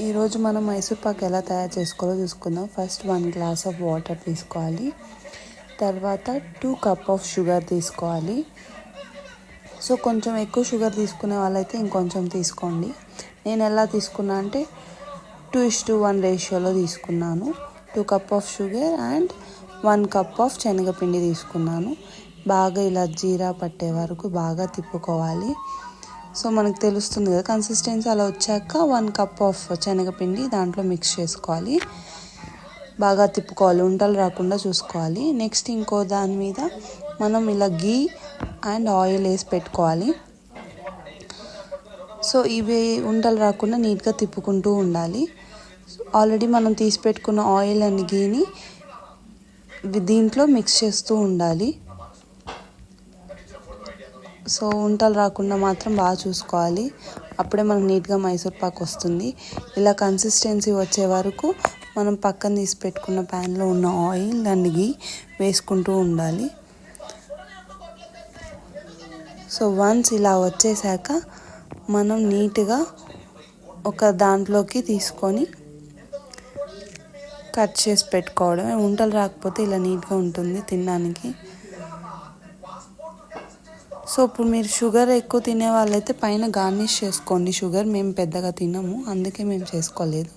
ఈరోజు మనం మైసూర్ పాక్ ఎలా తయారు చేసుకోవాలో చూసుకుందాం. ఫస్ట్ 1 గ్లాస్ ఆఫ్ వాటర్ తీసుకోవాలి. తర్వాత 2 కప్ ఆఫ్ షుగర్ తీసుకోవాలి. సో కొంచెం ఎక్కువ షుగర్ తీసుకునే వాళ్ళైతే ఇంకొంచెం తీసుకోండి. నేను ఎలా తీసుకున్నా అంటే 2:1 రేషియోలో తీసుకున్నాను. 2 cup of sugar and 1 cup of శనగపిండి తీసుకున్నాను. బాగా ఇలా జీరా పట్టే వరకు బాగా తిప్పుకోవాలి. సో మనకు తెలుస్తుంది కదా కన్సిస్టెన్సీ. అలా వచ్చాక 1 కప్ ఆఫ్ శనగపిండి దాంట్లో మిక్స్ చేసుకోవాలి. బాగా తిప్పుకోవాలి, ఉంటలు రాకుండా చూసుకోవాలి. నెక్స్ట్ ఇంకో దాని మీద మనం ఇలా గీ అండ్ ఆయిల్ వేసి పెట్టుకోవాలి. సో ఇవి ఉంటలు రాకుండా నీట్గా తిప్పుకుంటూ ఉండాలి. ఆల్రెడీ మనం తీసి పెట్టుకున్న ఆయిల్ అండ్ గీని దీంట్లో మిక్స్ చేస్తూ ఉండాలి. సో ఉంటలు రాకుండా మాత్రం బాగా చూసుకోవాలి. అప్పుడే మనకు నీట్గా మైసూర్ పాక్ వస్తుంది. ఇలా కన్సిస్టెన్సీ వచ్చే వరకు మనం పక్కన తీసి పెట్టుకున్న ప్యాన్లో ఉన్న ఆయిల్ అండ్ గీ వేసుకుంటూ ఉండాలి. సో వన్స్ ఇలా వచ్చేసాక మనం నీట్గా ఒక దాంట్లోకి తీసుకొని కట్ చేసి పెట్టుకోవడమే. ఉంటలు రాకపోతే ఇలా నీట్గా ఉంటుంది తినడానికి. సో ఇప్పుడు మీరు షుగర్ ఎక్కువ తినే వాళ్ళైతే పైన గార్నిష్ చేసుకోండి. షుగర్ మేము పెద్దగా తినము, అందుకే మేము చేసుకోలేదు.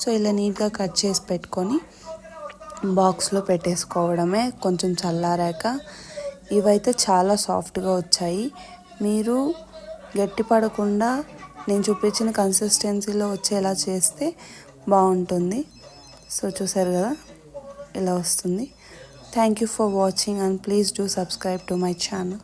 సో ఇలా నీట్గా కట్ చేసి పెట్టుకొని బాక్స్లో పెట్టేసుకోవడమే. కొంచెం చల్లారాక ఇవైతే చాలా సాఫ్ట్గా వచ్చాయి. మీరు గట్టి పడకుండా నేను చూపించిన కన్సిస్టెన్సీలో వచ్చేలా చేస్తే బాగుంటుంది. సో చూసారు కదా ఇలా వస్తుంది. Thank you for watching and please do subscribe to my channel.